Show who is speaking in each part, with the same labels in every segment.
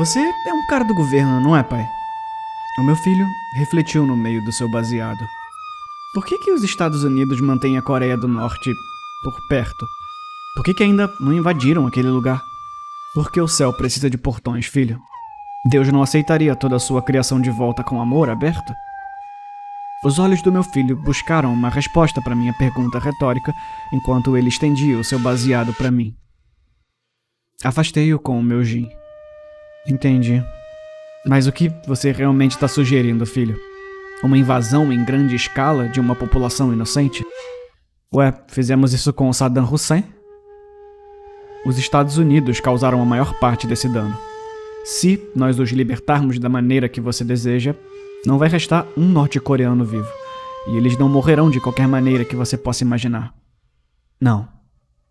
Speaker 1: Você é um cara do governo, não é, pai? O meu filho refletiu no meio do seu baseado. Por que os Estados Unidos mantêm a Coreia do Norte por perto? Por que ainda não invadiram aquele lugar? Porque o céu precisa de portões, filho. Deus não aceitaria toda a sua criação de volta com amor aberto? Os olhos do meu filho buscaram uma resposta para minha pergunta retórica enquanto ele estendia o seu baseado para mim. Afastei-o com o meu gin. Entendi. Mas o que você realmente está sugerindo, filho? Uma invasão em grande escala de uma população inocente? Ué, fizemos isso com o Saddam Hussein? Os Estados Unidos causaram a maior parte desse dano. Se nós os libertarmos da maneira que você deseja, não vai restar um norte-coreano vivo. E eles não morrerão de qualquer maneira que você possa imaginar. Não.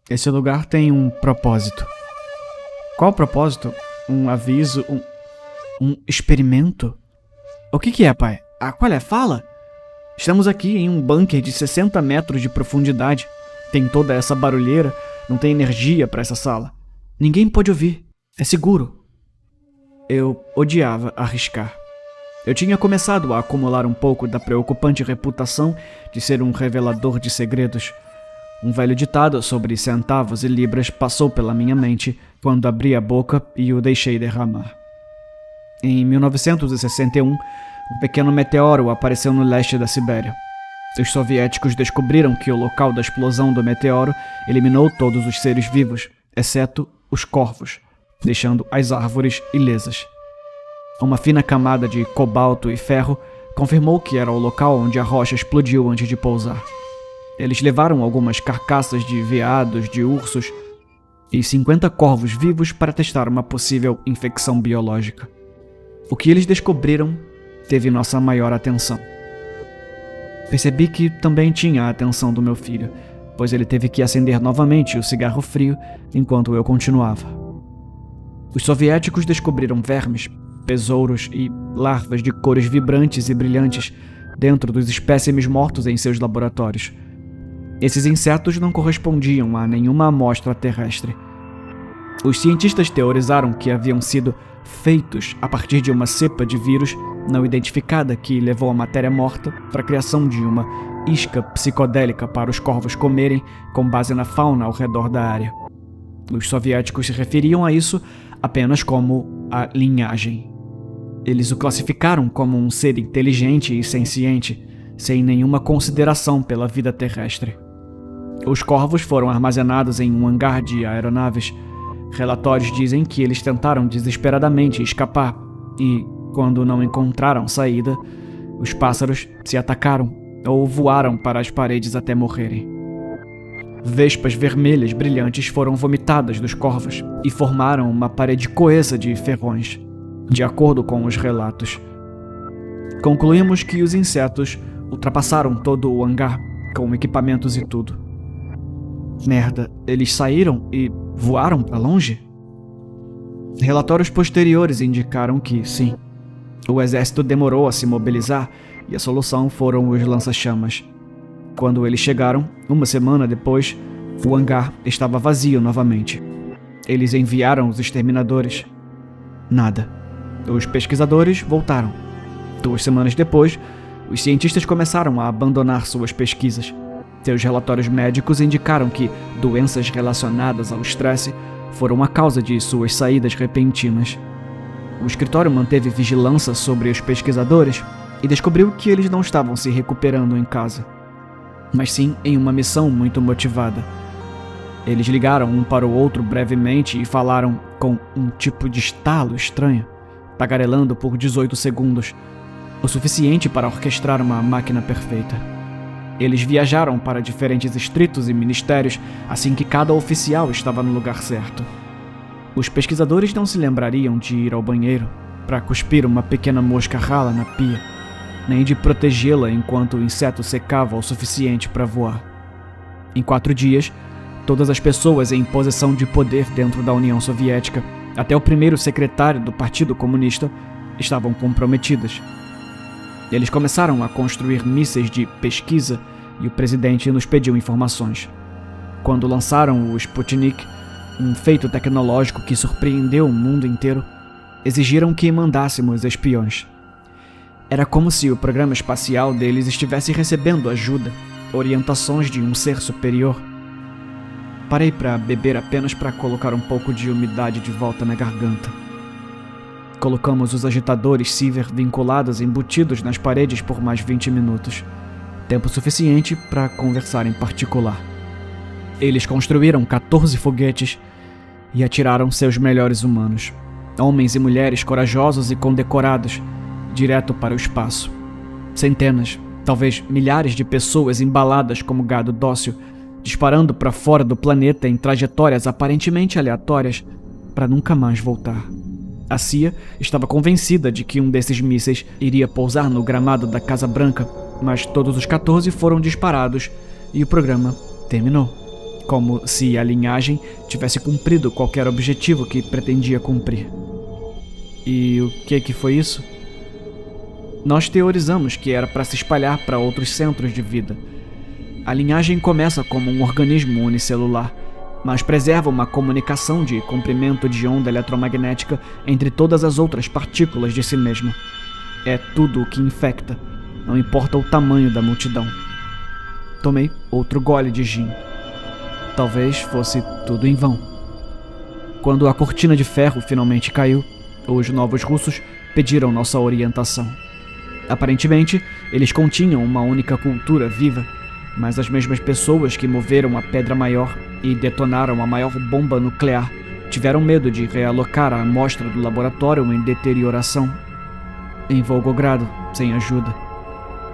Speaker 1: Esse lugar tem um propósito. Qual propósito? Um aviso? Um experimento? O que é, pai? Qual é? Fala! Estamos aqui em um bunker de 60 metros de profundidade. Tem toda essa barulheira, não tem energia para essa sala. Ninguém pode ouvir. É seguro. Eu odiava arriscar. Eu tinha começado a acumular um pouco da preocupante reputação de ser um revelador de segredos. Um velho ditado sobre centavos e libras passou pela minha mente quando abri a boca e o deixei derramar. Em 1961, um pequeno meteoro apareceu no leste da Sibéria. Os soviéticos descobriram que o local da explosão do meteoro eliminou todos os seres vivos, exceto os corvos, deixando as árvores ilesas. Uma fina camada de cobalto e ferro confirmou que era o local onde a rocha explodiu antes de pousar. Eles levaram algumas carcaças de veados, de ursos e 50 corvos vivos para testar uma possível infecção biológica. O que eles descobriram teve nossa maior atenção. Percebi que também tinha a atenção do meu filho, pois ele teve que acender novamente o cigarro frio enquanto eu continuava. Os soviéticos descobriram vermes, besouros e larvas de cores vibrantes e brilhantes dentro dos espécimes mortos em seus laboratórios. Esses insetos não correspondiam a nenhuma amostra terrestre. Os cientistas teorizaram que haviam sido feitos a partir de uma cepa de vírus não identificada que levou a matéria morta para a criação de uma isca psicodélica para os corvos comerem com base na fauna ao redor da área. Os soviéticos se referiam a isso apenas como a linhagem. Eles o classificaram como um ser inteligente e senciente, sem nenhuma consideração pela vida terrestre. Os corvos foram armazenados em um hangar de aeronaves. Relatórios dizem que eles tentaram desesperadamente escapar e, quando não encontraram saída, os pássaros se atacaram ou voaram para as paredes até morrerem. Vespas vermelhas brilhantes foram vomitadas dos corvos e formaram uma parede coesa de ferrões, de acordo com os relatos. Concluímos que os insetos ultrapassaram todo o hangar, com equipamentos e tudo. Merda, eles saíram e voaram para longe? Relatórios posteriores indicaram que, sim, o exército demorou a se mobilizar e a solução foram os lança-chamas. Quando eles chegaram, uma semana depois, o hangar estava vazio novamente. Eles enviaram os exterminadores. Nada. Os pesquisadores voltaram. 2 semanas depois, os cientistas começaram a abandonar suas pesquisas. Seus relatórios médicos indicaram que doenças relacionadas ao estresse foram a causa de suas saídas repentinas. O escritório manteve vigilância sobre os pesquisadores e descobriu que eles não estavam se recuperando em casa, mas sim em uma missão muito motivada. Eles ligaram um para o outro brevemente e falaram com um tipo de estalo estranho, tagarelando por 18 segundos, o suficiente para orquestrar uma máquina perfeita. Eles viajaram para diferentes distritos e ministérios assim que cada oficial estava no lugar certo. Os pesquisadores não se lembrariam de ir ao banheiro para cuspir uma pequena mosca rala na pia, nem de protegê-la enquanto o inseto secava o suficiente para voar. Em 4 dias, todas as pessoas em posição de poder dentro da União Soviética, até o primeiro secretário do Partido Comunista, estavam comprometidas. Eles começaram a construir mísseis de pesquisa e o presidente nos pediu informações. Quando lançaram o Sputnik, um feito tecnológico que surpreendeu o mundo inteiro, exigiram que mandássemos espiões. Era como se o programa espacial deles estivesse recebendo ajuda, orientações de um ser superior. Parei para beber apenas para colocar um pouco de umidade de volta na garganta. Colocamos os agitadores Siever vinculados e embutidos nas paredes por mais 20 minutos. Tempo suficiente para conversar em particular. Eles construíram 14 foguetes e atiraram seus melhores humanos, homens e mulheres corajosos e condecorados, direto para o espaço. Centenas, talvez milhares de pessoas embaladas como gado dócil, disparando para fora do planeta em trajetórias aparentemente aleatórias para nunca mais voltar. A CIA estava convencida de que um desses mísseis iria pousar no gramado da Casa Branca, mas todos os 14 foram disparados e o programa terminou, como se a linhagem tivesse cumprido qualquer objetivo que pretendia cumprir. E o que foi isso? Nós teorizamos que era para se espalhar para outros centros de vida. A linhagem começa como um organismo unicelular, mas preserva uma comunicação de comprimento de onda eletromagnética entre todas as outras partículas de si mesma. É tudo o que infecta, não importa o tamanho da multidão. Tomei outro gole de gin. Talvez fosse tudo em vão. Quando a cortina de ferro finalmente caiu, os novos russos pediram nossa orientação. Aparentemente, eles continham uma única cultura viva, mas as mesmas pessoas que moveram a pedra maior e detonaram a maior bomba nuclear tiveram medo de realocar a amostra do laboratório em deterioração. Em Volgogrado, sem ajuda.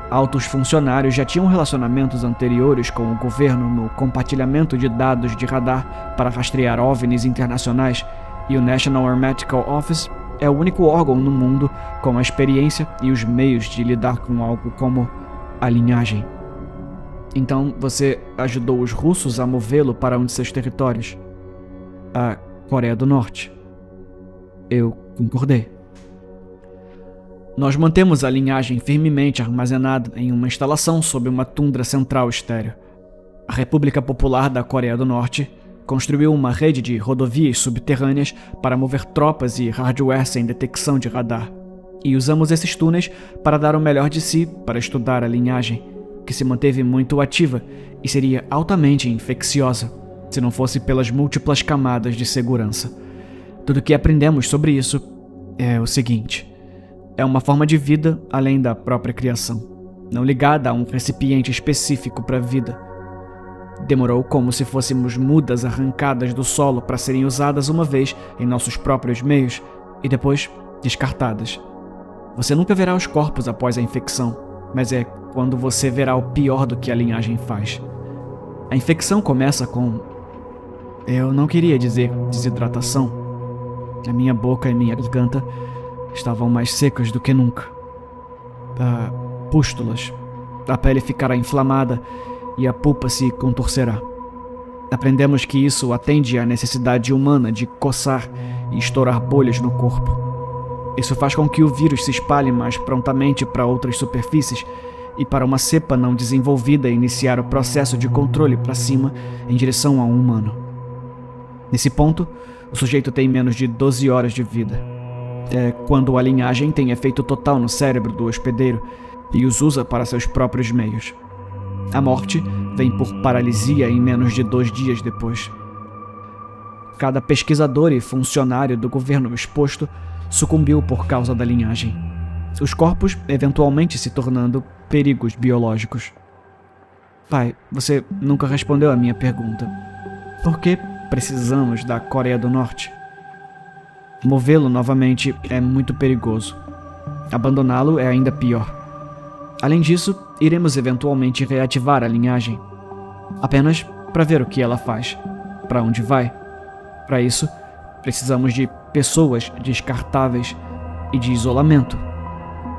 Speaker 1: Altos funcionários já tinham relacionamentos anteriores com o governo no compartilhamento de dados de radar para rastrear OVNIs internacionais, e o National Aeronautical Office é o único órgão no mundo com a experiência e os meios de lidar com algo como a linhagem. Então você ajudou os russos a movê-lo para um de seus territórios, a Coreia do Norte. Eu concordei. Nós mantemos a linhagem firmemente armazenada em uma instalação sob uma tundra central estéril. A República Popular da Coreia do Norte construiu uma rede de rodovias subterrâneas para mover tropas e hardware sem detecção de radar, e usamos esses túneis para dar o melhor de si para estudar a linhagem, que se manteve muito ativa e seria altamente infecciosa se não fosse pelas múltiplas camadas de segurança. Tudo o que aprendemos sobre isso é o seguinte: é uma forma de vida além da própria criação, não ligada a um recipiente específico para a vida. Demorou como se fôssemos mudas arrancadas do solo para serem usadas uma vez em nossos próprios meios e depois descartadas. Você nunca verá os corpos após a infecção, mas é quando você verá o pior do que a linhagem faz. A infecção começa com... Eu não queria dizer desidratação. A minha boca e minha garganta estavam mais secas do que nunca. Pústulas. A pele ficará inflamada e a pulpa se contorcerá. Aprendemos que isso atende à necessidade humana de coçar e estourar bolhas no corpo. Isso faz com que o vírus se espalhe mais prontamente para outras superfícies e para uma cepa não desenvolvida iniciar o processo de controle para cima em direção a um humano. Nesse ponto, o sujeito tem menos de 12 horas de vida. É quando a linhagem tem efeito total no cérebro do hospedeiro e os usa para seus próprios meios. A morte vem por paralisia em menos de 2 dias depois. Cada pesquisador e funcionário do governo exposto sucumbiu por causa da linhagem, os corpos eventualmente se tornando perigos biológicos. Pai, você nunca respondeu a minha pergunta. Por que precisamos da Coreia do Norte? Movê-lo novamente é muito perigoso. Abandoná-lo é ainda pior. Além disso, iremos eventualmente reativar a linhagem. Apenas para ver o que ela faz, para onde vai. Para isso, precisamos de pessoas descartáveis e de isolamento.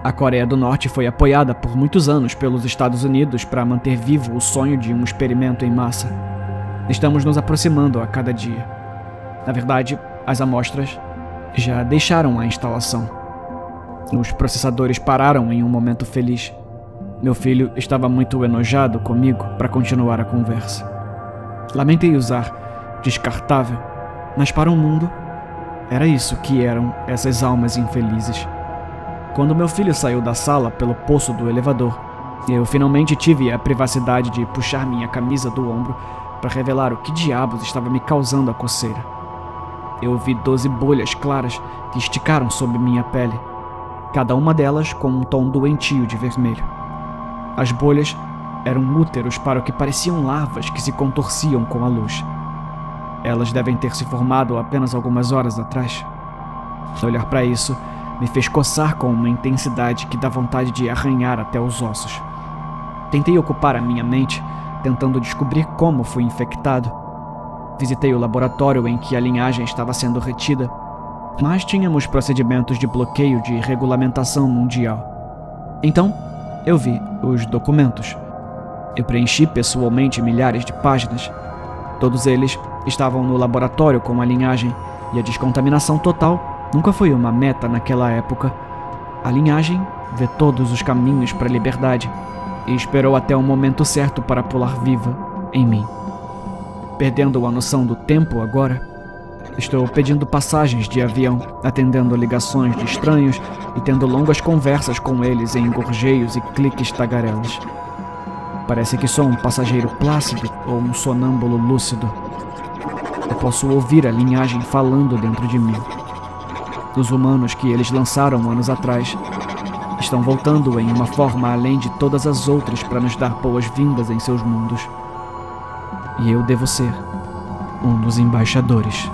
Speaker 1: A Coreia do Norte foi apoiada por muitos anos pelos Estados Unidos para manter vivo o sonho de um experimento em massa. Estamos nos aproximando a cada dia. Na verdade, as amostras já deixaram a instalação. Os processadores pararam em um momento feliz. Meu filho estava muito enojado comigo para continuar a conversa. Lamentei usar descartável, mas para um mundo Era isso que eram essas almas infelizes. Quando meu filho saiu da sala pelo poço do elevador, eu finalmente tive a privacidade de puxar minha camisa do ombro para revelar o que diabos estava me causando a coceira. Eu vi 12 bolhas claras que esticaram sob minha pele, cada uma delas com um tom doentio de vermelho. As bolhas eram úteros para o que pareciam larvas que se contorciam com a luz. Elas devem ter se formado apenas algumas horas atrás. Olhar para isso me fez coçar com uma intensidade que dá vontade de arranhar até os ossos. Tentei ocupar a minha mente, tentando descobrir como fui infectado. Visitei o laboratório em que a linhagem estava sendo retida, mas tínhamos procedimentos de bloqueio de regulamentação mundial. Então, eu vi os documentos. Eu preenchi pessoalmente milhares de páginas. Todos eles estavam no laboratório com a linhagem, e a descontaminação total nunca foi uma meta naquela época. A linhagem vê todos os caminhos para a liberdade e esperou até o momento certo para pular viva em mim. Perdendo a noção do tempo agora, estou pedindo passagens de avião, atendendo ligações de estranhos e tendo longas conversas com eles em gorjeios e cliques tagarelas. Parece que sou um passageiro plácido ou um sonâmbulo lúcido. Eu posso ouvir a linhagem falando dentro de mim. Os humanos que eles lançaram anos atrás estão voltando em uma forma além de todas as outras para nos dar boas-vindas em seus mundos. E eu devo ser um dos embaixadores.